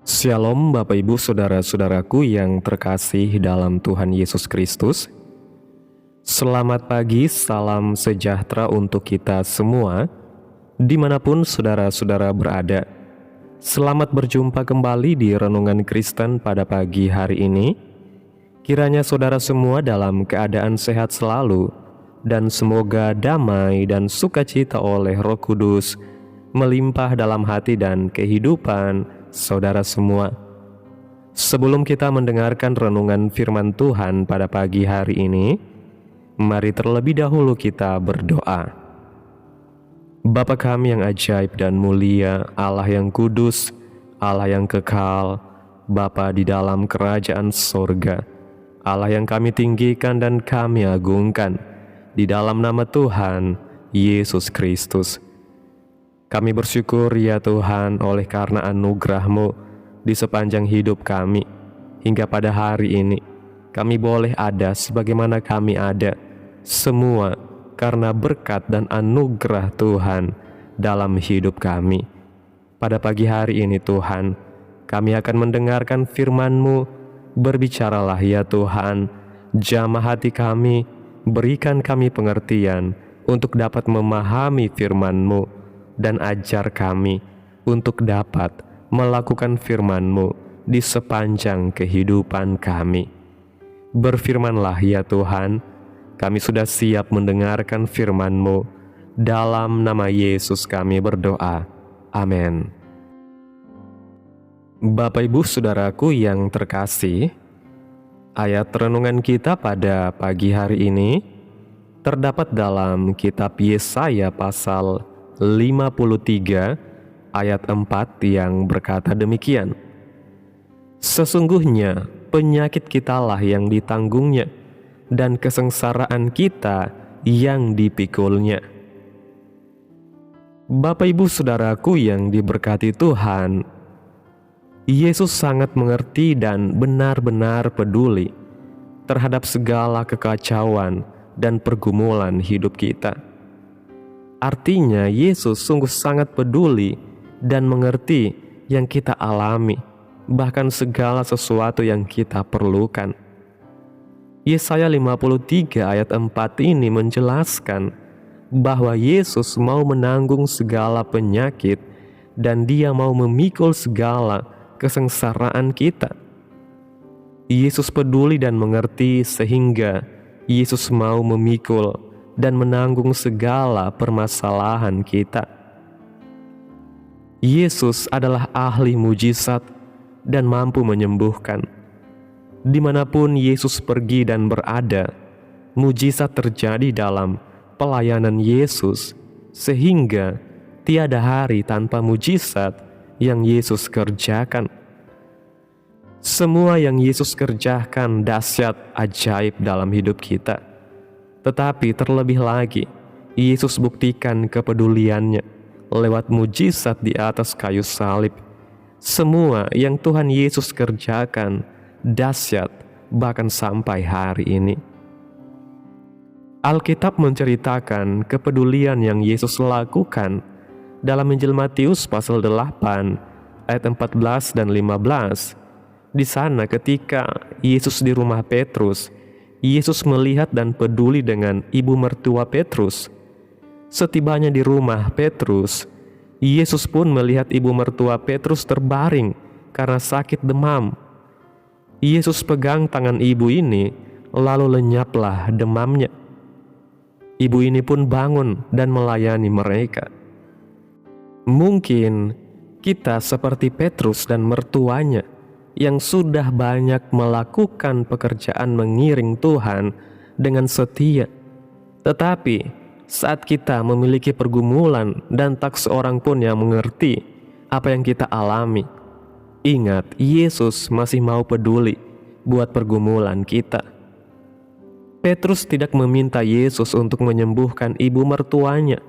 Shalom Bapak Ibu Saudara-saudaraku yang terkasih dalam Tuhan Yesus Kristus. Selamat pagi, salam sejahtera untuk kita semua dimanapun saudara-saudara berada. Selamat berjumpa kembali di Renungan Kristen pada pagi hari ini. Kiranya saudara semua dalam keadaan sehat selalu, dan semoga damai dan sukacita oleh Roh Kudus melimpah dalam hati dan kehidupan saudara semua. Sebelum kita mendengarkan renungan firman Tuhan pada pagi hari ini, mari terlebih dahulu kita berdoa. Bapa kami yang ajaib dan mulia, Allah yang kudus, Allah yang kekal, Bapa di dalam kerajaan sorga, Allah yang kami tinggikan dan kami agungkan, di dalam nama Tuhan Yesus Kristus. Kami bersyukur ya Tuhan oleh karena anugerah-Mu di sepanjang hidup kami. Hingga pada hari ini kami boleh ada sebagaimana kami ada. Semua karena berkat dan anugerah Tuhan dalam hidup kami. Pada pagi hari ini Tuhan, kami akan mendengarkan firman-Mu. Berbicaralah ya Tuhan, jamah hati kami, berikan kami pengertian untuk dapat memahami firman-Mu, dan ajar kami untuk dapat melakukan firman-Mu di sepanjang kehidupan kami. Berfirmanlah ya Tuhan, kami sudah siap mendengarkan firman-Mu. Dalam nama Yesus kami berdoa. Amin. Bapak Ibu Saudaraku yang terkasih, ayat renungan kita pada pagi hari ini terdapat dalam kitab Yesaya pasal 53 ayat 4 yang berkata demikian. Sesungguhnya penyakit kitalah yang ditanggungnya, dan kesengsaraan kita yang dipikulnya. Bapak Ibu Saudaraku yang diberkati Tuhan, Yesus sangat mengerti dan benar-benar peduli terhadap segala kekacauan dan pergumulan hidup kita. Artinya Yesus sungguh sangat peduli dan mengerti yang kita alami, bahkan segala sesuatu yang kita perlukan. Yesaya 53 ayat 4 ini menjelaskan bahwa Yesus mau menanggung segala penyakit dan Dia mau memikul segala kesengsaraan kita. Yesus peduli dan mengerti sehingga Yesus mau memikul dan menanggung segala permasalahan kita. Yesus adalah ahli mujizat dan mampu menyembuhkan. Dimanapun Yesus pergi dan berada, mujizat terjadi dalam pelayanan Yesus, sehingga tiada hari tanpa mujizat yang Yesus kerjakan. Semua yang Yesus kerjakan dahsyat ajaib dalam hidup kita. Tetapi terlebih lagi, Yesus buktikan kepeduliannya lewat mujizat di atas kayu salib. Semua yang Tuhan Yesus kerjakan dahsyat bahkan sampai hari ini. Alkitab menceritakan kepedulian yang Yesus lakukan dalam Injil Matius pasal 8 ayat 14 dan 15. Di sana ketika Yesus di rumah Petrus, Yesus melihat dan peduli dengan ibu mertua Petrus. Setibanya di rumah Petrus, Yesus pun melihat ibu mertua Petrus terbaring karena sakit demam. Yesus pegang tangan ibu ini, lalu lenyaplah demamnya. Ibu ini pun bangun dan melayani mereka. Mungkin kita seperti Petrus dan mertuanya, yang sudah banyak melakukan pekerjaan mengiring Tuhan dengan setia. Tetapi saat kita memiliki pergumulan dan tak seorang pun yang mengerti apa yang kita alami, ingat Yesus masih mau peduli buat pergumulan kita. Petrus tidak meminta Yesus untuk menyembuhkan ibu mertuanya,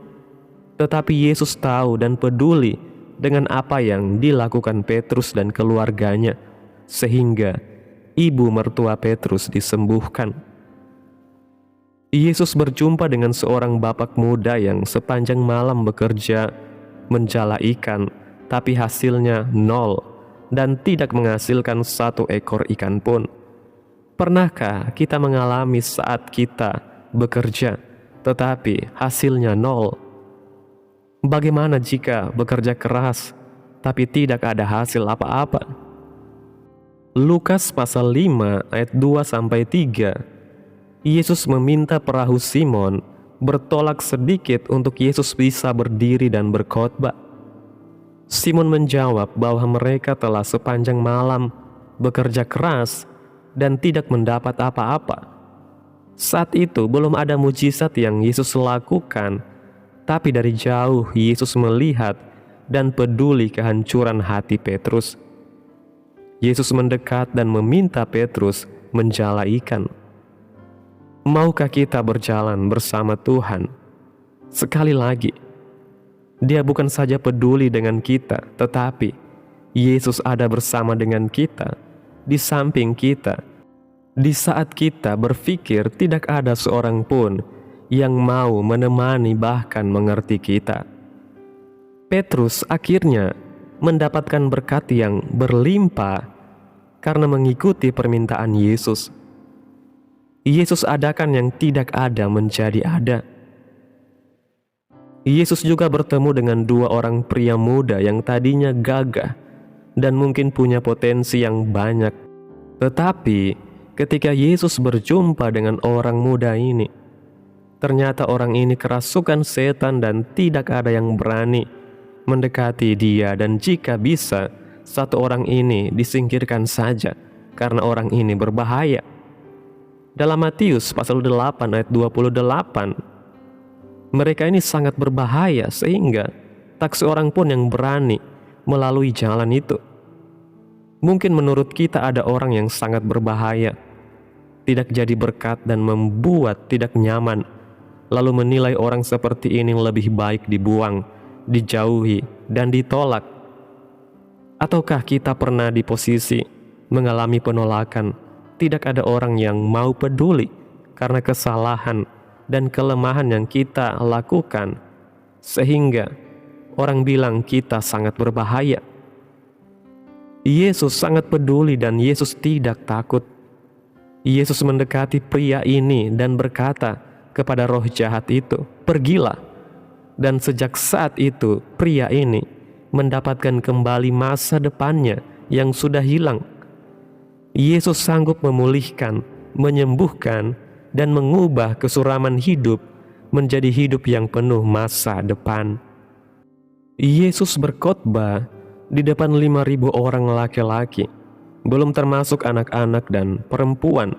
tetapi Yesus tahu dan peduli dengan apa yang dilakukan Petrus dan keluarganya, sehingga ibu mertua Petrus disembuhkan. Yesus berjumpa dengan seorang bapak muda yang sepanjang malam bekerja menjala ikan, tapi hasilnya nol. dan tidak menghasilkan satu ekor ikan pun. Pernahkah kita mengalami saat kita bekerja, tetapi hasilnya nol? Bagaimana jika bekerja keras, tapi tidak ada hasil apa-apa? Lukas pasal 5 ayat 2-3, Yesus meminta perahu Simon bertolak sedikit untuk Yesus bisa berdiri dan berkhotbah. Simon menjawab bahwa mereka telah sepanjang malam bekerja keras dan tidak mendapat apa-apa. Saat itu belum ada mujizat yang Yesus lakukan, tapi dari jauh Yesus melihat dan peduli kehancuran hati Petrus. Yesus mendekat dan meminta Petrus menjala ikan. Maukah kita berjalan bersama Tuhan? Sekali lagi, Dia bukan saja peduli dengan kita, tetapi Yesus ada bersama dengan kita, di samping kita, di saat kita berpikir tidak ada seorang pun yang mau menemani bahkan mengerti kita. Petrus akhirnya mendapatkan berkat yang berlimpah karena mengikuti permintaan Yesus. Yesus adakan yang tidak ada menjadi ada. Yesus juga bertemu dengan dua orang pria muda yang tadinya gagah dan mungkin punya potensi yang banyak. Tetapi ketika Yesus berjumpa dengan orang muda ini, ternyata orang ini kerasukan setan dan tidak ada yang berani mendekati dia, dan jika bisa, satu orang ini disingkirkan saja karena orang ini berbahaya. Dalam Matius pasal 8 ayat 28, mereka ini sangat berbahaya sehingga tak seorang pun yang berani melalui jalan itu. Mungkin menurut kita ada orang yang sangat berbahaya, tidak jadi berkat dan membuat tidak nyaman, lalu menilai orang seperti ini lebih baik dibuang, dijauhi, dan ditolak. Ataukah kita pernah di posisi mengalami penolakan? Tidak ada orang yang mau peduli karena kesalahan dan kelemahan yang kita lakukan, sehingga orang bilang kita sangat berbahaya. Yesus sangat peduli dan Yesus tidak takut. Yesus mendekati pria ini dan berkata kepada roh jahat itu, "Pergilah." Dan sejak saat itu pria ini mendapatkan kembali masa depannya yang sudah hilang. Yesus sanggup memulihkan, menyembuhkan, dan mengubah kesuraman hidup menjadi hidup yang penuh masa depan. Yesus berkhotbah di depan 5.000 orang laki-laki, belum termasuk anak-anak dan perempuan.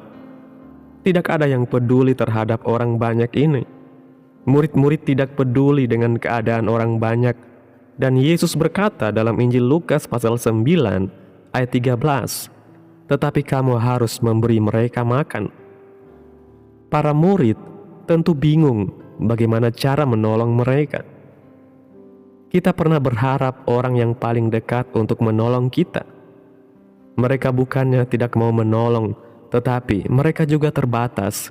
Tidak ada yang peduli terhadap orang banyak ini. Murid-murid tidak peduli dengan keadaan orang banyak. Dan Yesus berkata dalam Injil Lukas pasal 9 ayat 13, "Tetapi kamu harus memberi mereka makan." Para murid tentu bingung bagaimana cara menolong mereka. Kita pernah berharap orang yang paling dekat untuk menolong kita. Mereka bukannya tidak mau menolong, tetapi mereka juga terbatas.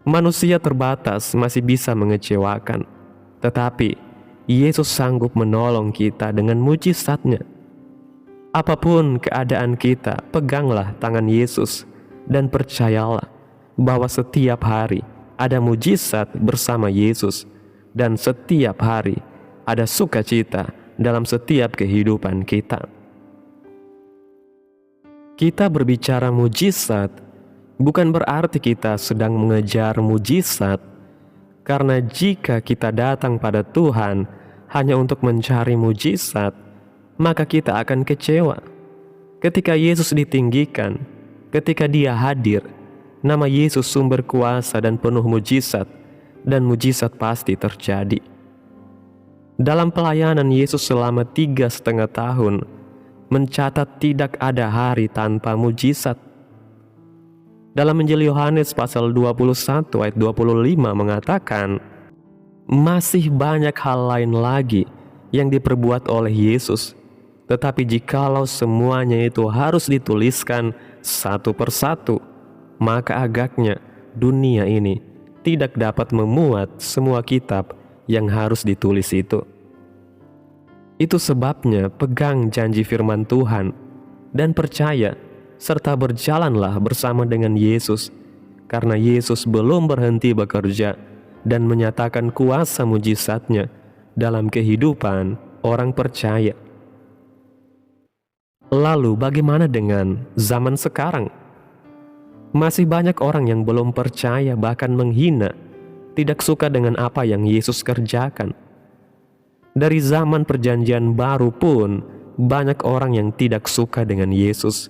Manusia terbatas masih bisa mengecewakan, tetapi Yesus sanggup menolong kita dengan mujizat-Nya. Apapun keadaan kita, peganglah tangan Yesus dan percayalah bahwa setiap hari ada mujizat bersama Yesus, dan setiap hari ada sukacita dalam setiap kehidupan kita. Kita berbicara mujizat bukan berarti kita sedang mengejar mujizat, karena jika kita datang pada Tuhan hanya untuk mencari mujizat, maka kita akan kecewa. Ketika Yesus ditinggikan, ketika Dia hadir, nama Yesus sumber kuasa dan penuh mujizat, dan mujizat pasti terjadi. Dalam pelayanan Yesus selama 3,5 tahun, mencatat tidak ada hari tanpa mujizat. Dalam Injil Yohanes pasal 21 ayat 25 mengatakan, masih banyak hal lain lagi yang diperbuat oleh Yesus, tetapi jikalau semuanya itu harus dituliskan satu persatu, maka agaknya dunia ini tidak dapat memuat semua kitab yang harus ditulis itu. Itu sebabnya pegang janji firman Tuhan dan percaya, serta berjalanlah bersama dengan Yesus, karena Yesus belum berhenti bekerja dan menyatakan kuasa mujizatnya dalam kehidupan orang percaya. Lalu bagaimana dengan zaman sekarang? Masih banyak orang yang belum percaya, bahkan menghina, tidak suka dengan apa yang Yesus kerjakan. Dari zaman perjanjian baru pun banyak orang yang tidak suka dengan Yesus.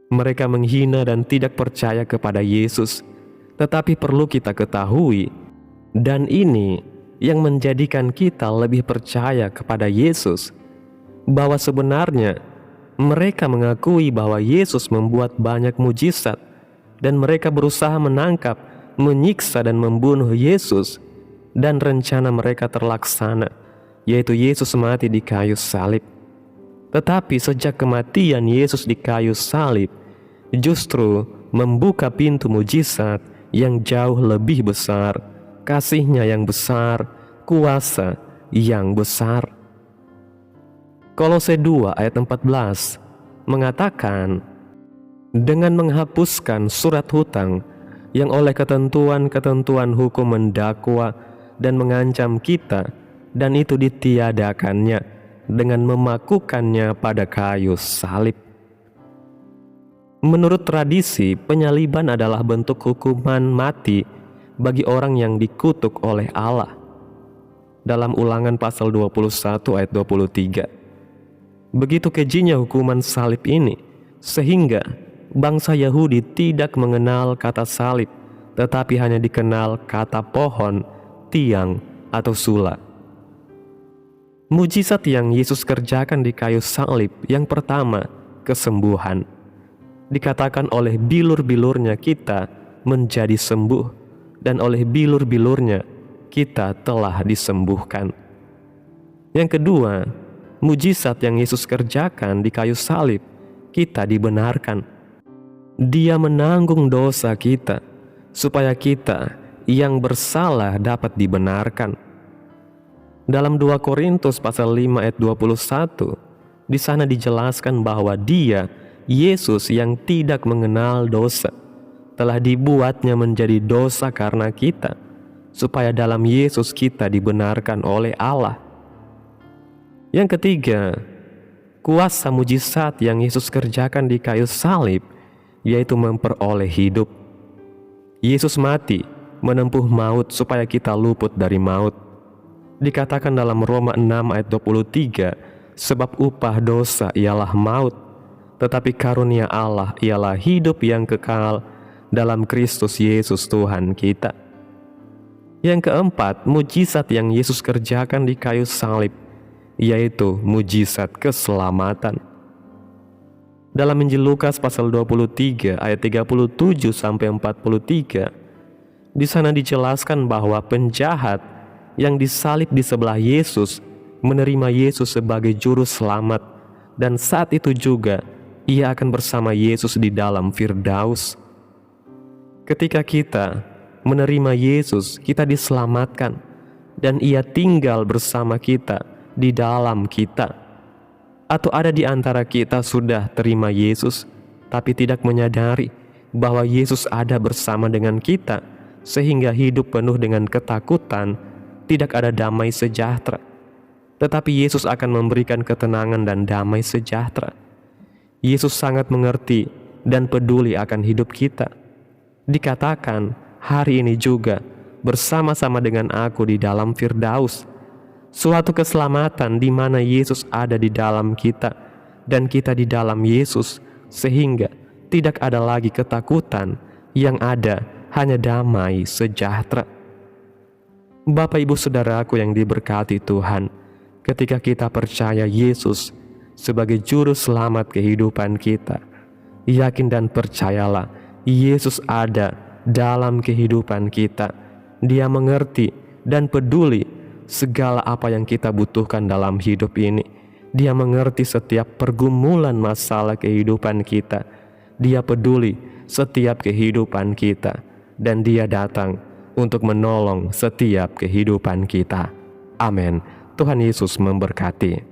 Mereka menghina dan tidak percaya kepada Yesus. Tetapi perlu kita ketahui, dan ini yang menjadikan kita lebih percaya kepada Yesus, bahwa sebenarnya mereka mengakui bahwa Yesus membuat banyak mujizat, dan mereka berusaha menangkap, menyiksa dan membunuh Yesus, dan rencana mereka terlaksana, yaitu Yesus mati di kayu salib. Tetapi sejak kematian Yesus di kayu salib, justru membuka pintu mujizat yang jauh lebih besar, kasih-Nya yang besar, kuasa yang besar. Kolose 2 ayat 14 mengatakan, dengan menghapuskan surat hutang yang oleh ketentuan-ketentuan hukum mendakwa dan mengancam kita, dan itu ditiadakannya dengan memakukannya pada kayu salib. Menurut tradisi, penyaliban adalah bentuk hukuman mati bagi orang yang dikutuk oleh Allah. Dalam Ulangan pasal 21 ayat 23. Begitu kejinya hukuman salib ini, sehingga bangsa Yahudi tidak mengenal kata salib, tetapi hanya dikenal kata pohon, tiang, atau sula. Mujizat yang Yesus kerjakan di kayu salib, yang pertama, kesembuhan. Dikatakan oleh bilur-bilurnya kita menjadi sembuh, dan oleh bilur-bilurnya kita telah disembuhkan. Yang kedua, mujizat yang Yesus kerjakan di kayu salib, kita dibenarkan. Dia menanggung dosa kita, supaya kita yang bersalah dapat dibenarkan. Dalam 2 Korintus pasal 5 ayat 21, di sana dijelaskan bahwa Dia, Yesus yang tidak mengenal dosa, telah dibuatnya menjadi dosa karena kita, supaya dalam Yesus kita dibenarkan oleh Allah. Yang ketiga, kuasa mujizat yang Yesus kerjakan di kayu salib, yaitu memperoleh hidup. Yesus mati, menempuh maut supaya kita luput dari maut. Dikatakan dalam Roma 6 ayat 23, sebab upah dosa ialah maut, tetapi karunia Allah ialah hidup yang kekal dalam Kristus Yesus Tuhan kita. Yang keempat, mujizat yang Yesus kerjakan di kayu salib, yaitu mujizat keselamatan. Dalam Injil Lukas pasal 23 ayat 37 sampai 43, di sana dijelaskan bahwa penjahat yang disalib di sebelah Yesus menerima Yesus sebagai juru selamat, dan saat itu juga ia akan bersama Yesus di dalam Firdaus. Ketika kita menerima Yesus, kita diselamatkan, dan ia tinggal bersama kita di dalam kita. Atau ada di antara kita sudah terima Yesus, tapi tidak menyadari bahwa Yesus ada bersama dengan kita, sehingga hidup penuh dengan ketakutan, tidak ada damai sejahtera. Tetapi Yesus akan memberikan ketenangan dan damai sejahtera. Yesus sangat mengerti dan peduli akan hidup kita. Dikatakan, hari ini juga bersama-sama dengan aku di dalam Firdaus. Suatu keselamatan di mana Yesus ada di dalam kita dan kita di dalam Yesus, sehingga tidak ada lagi ketakutan, yang ada hanya damai sejahtera. Bapak Ibu Saudaraku yang diberkati Tuhan, ketika kita percaya Yesus sebagai juru selamat kehidupan kita, yakin dan percayalah Yesus ada dalam kehidupan kita. Dia mengerti dan peduli segala apa yang kita butuhkan dalam hidup ini. Dia mengerti setiap pergumulan masalah kehidupan kita. Dia peduli setiap kehidupan kita, dan Dia datang untuk menolong setiap kehidupan kita. Amin. Tuhan Yesus memberkati.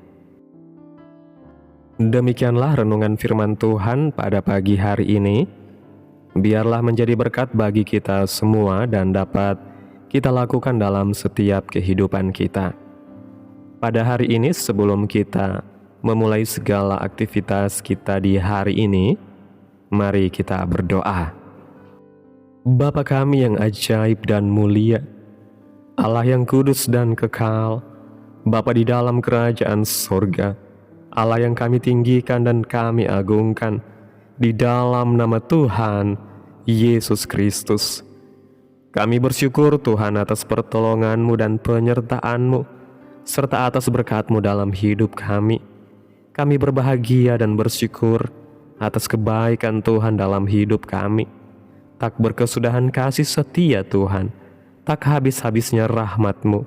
Demikianlah renungan firman Tuhan pada pagi hari ini. Biarlah menjadi berkat bagi kita semua dan dapat kita lakukan dalam setiap kehidupan kita. Pada hari ini, sebelum kita memulai segala aktivitas kita di hari ini, mari kita berdoa. Bapa kami yang ajaib dan mulia, Allah yang kudus dan kekal, Bapa di dalam kerajaan surga, Allah yang kami tinggikan dan kami agungkan, di dalam nama Tuhan Yesus Kristus. Kami bersyukur Tuhan atas pertolongan-Mu dan penyertaan-Mu, serta atas berkat-Mu dalam hidup kami. Kami berbahagia dan bersyukur atas kebaikan Tuhan dalam hidup kami. Tak berkesudahan kasih setia Tuhan, tak habis-habisnya rahmat-Mu,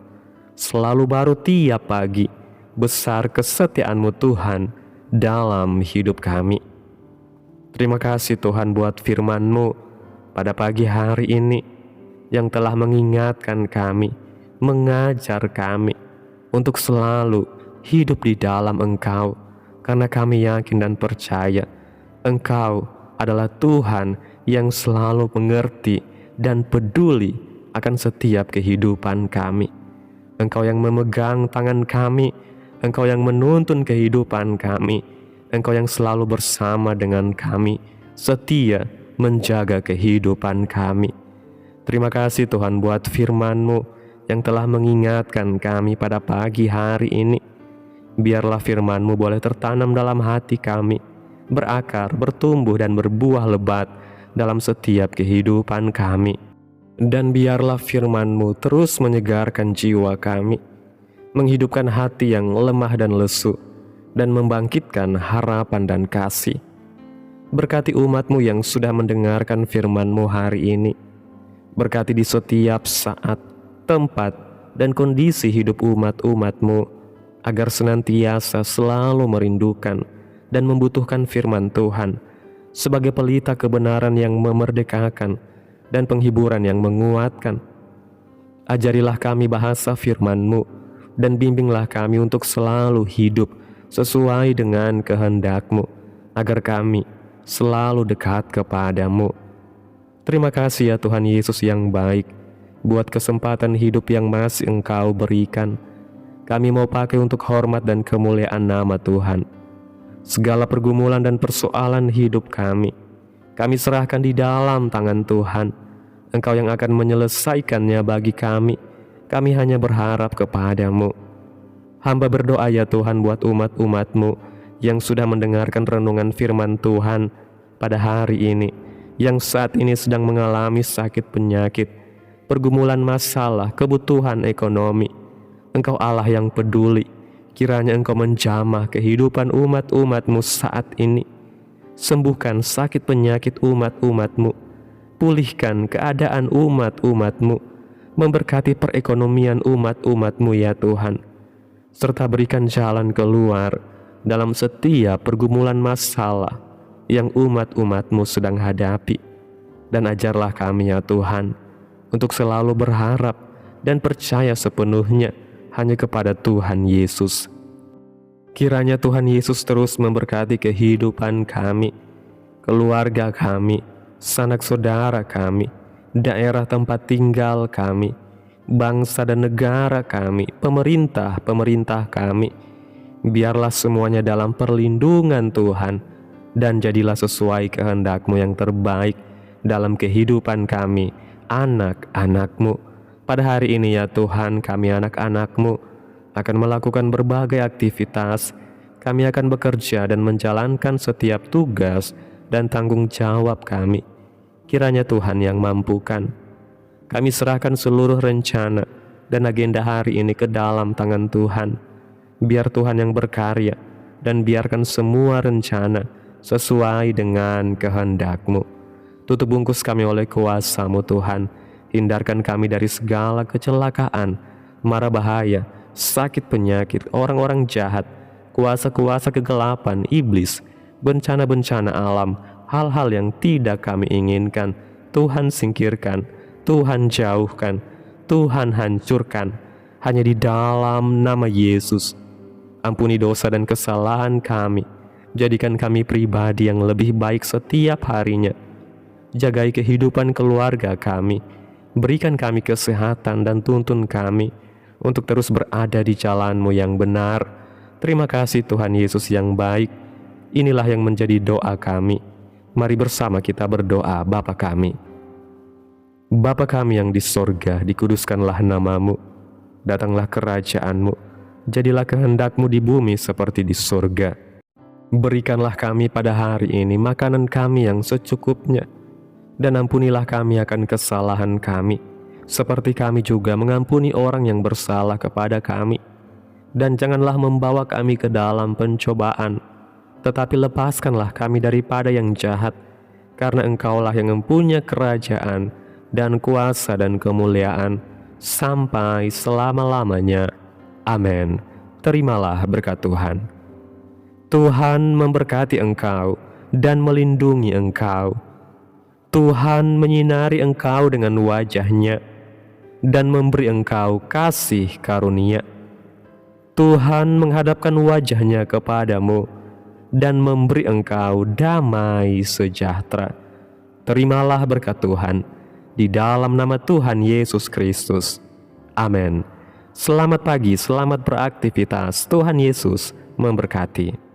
selalu baru tiap pagi. Besar kesetiaan-Mu Tuhan dalam hidup kami. Terima kasih Tuhan buat firman-Mu pada pagi hari ini yang telah mengingatkan kami, mengajar kami untuk selalu hidup di dalam Engkau, karena kami yakin dan percaya Engkau adalah Tuhan yang selalu mengerti dan peduli akan setiap kehidupan kami. Engkau yang memegang tangan kami, Engkau yang menuntun kehidupan kami, Engkau yang selalu bersama dengan kami, setia menjaga kehidupan kami. Terima kasih Tuhan buat firman-Mu yang telah mengingatkan kami pada pagi hari ini. Biarlah firman-Mu boleh tertanam dalam hati kami, berakar, bertumbuh dan berbuah lebat dalam setiap kehidupan kami. Dan biarlah firman-Mu terus menyegarkan jiwa kami, menghidupkan hati yang lemah dan lesu, dan membangkitkan harapan dan kasih. Berkati umat-Mu yang sudah mendengarkan firman-Mu hari ini. Berkati di setiap saat, tempat, dan kondisi hidup umat-umat-Mu, agar senantiasa selalu merindukan dan membutuhkan firman Tuhan sebagai pelita kebenaran yang memerdekakan dan penghiburan yang menguatkan. Ajarilah kami bahasa firman-Mu, dan bimbinglah kami untuk selalu hidup sesuai dengan kehendak-Mu, agar kami selalu dekat kepada-Mu. Terima kasih ya Tuhan Yesus yang baik, buat kesempatan hidup yang masih Engkau berikan. Kami mau pakai untuk hormat dan kemuliaan nama Tuhan. Segala pergumulan dan persoalan hidup kami serahkan di dalam tangan Tuhan. Engkau yang akan menyelesaikannya bagi kami. Kami hanya berharap kepada-Mu. Hamba berdoa ya Tuhan buat umat-umat-Mu yang sudah mendengarkan renungan firman Tuhan pada hari ini, yang saat ini sedang mengalami sakit penyakit, pergumulan masalah, kebutuhan ekonomi. Engkau Allah yang peduli. Kiranya Engkau menjamah kehidupan umat-umat-Mu saat ini. Sembuhkan sakit penyakit umat-umat-Mu. Pulihkan keadaan umat-umat-Mu. Memberkati perekonomian umat-umat-Mu ya Tuhan, serta berikan jalan keluar dalam setiap pergumulan masalah yang umat-umat-Mu sedang hadapi. Dan ajarlah kami ya Tuhan untuk selalu berharap dan percaya sepenuhnya hanya kepada Tuhan Yesus. Kiranya Tuhan Yesus terus memberkati kehidupan kami, keluarga kami, sanak saudara kami, daerah tempat tinggal kami, bangsa dan negara kami, pemerintah kami. Biarlah semuanya dalam perlindungan Tuhan, dan jadilah sesuai kehendak-Mu yang terbaik dalam kehidupan kami, anak-anak-Mu. Pada hari ini ya Tuhan, kami anak-anak-Mu akan melakukan berbagai aktivitas. Kami akan bekerja dan menjalankan setiap tugas dan tanggung jawab kami. Kiranya Tuhan yang mampukan. Kami serahkan seluruh rencana dan agenda hari ini ke dalam tangan Tuhan. Biar Tuhan yang berkarya, dan biarkan semua rencana sesuai dengan kehendak-Mu. Tutup bungkus kami oleh kuasa-Mu Tuhan. Hindarkan kami dari segala kecelakaan, mara bahaya, sakit penyakit, orang-orang jahat, kuasa-kuasa kegelapan, iblis, bencana-bencana alam, hal-hal yang tidak kami inginkan. Tuhan singkirkan, Tuhan jauhkan, Tuhan hancurkan. hanya di dalam nama Yesus. Ampuni dosa dan kesalahan kami. Jadikan kami pribadi yang lebih baik setiap harinya. Jagai kehidupan keluarga kami. Berikan kami kesehatan dan tuntun kami untuk terus berada di jalan-Mu yang benar. Terima kasih Tuhan Yesus yang baik. Inilah yang menjadi doa kami. Mari bersama kita berdoa. Bapa kami. Bapa kami yang di sorga, dikuduskanlah nama-Mu. Datanglah kerajaan-Mu. Jadilah kehendak-Mu di bumi seperti di sorga. Berikanlah kami pada hari ini makanan kami yang secukupnya. Dan ampunilah kami akan kesalahan kami, seperti kami juga mengampuni orang yang bersalah kepada kami. Dan janganlah membawa kami ke dalam pencobaan, tetapi lepaskanlah kami daripada yang jahat, karena Engkaulah yang mempunyai kerajaan dan kuasa dan kemuliaan sampai selama-lamanya. Amin. Terimalah berkat Tuhan. Tuhan memberkati engkau dan melindungi engkau. Tuhan menyinari engkau dengan wajah-Nya dan memberi engkau kasih karunia. Tuhan menghadapkan wajah-Nya kepadamu dan memberi engkau damai sejahtera. Terimalah berkat Tuhan di dalam nama Tuhan Yesus Kristus. Amin. Selamat pagi, selamat beraktivitas. Tuhan Yesus memberkati.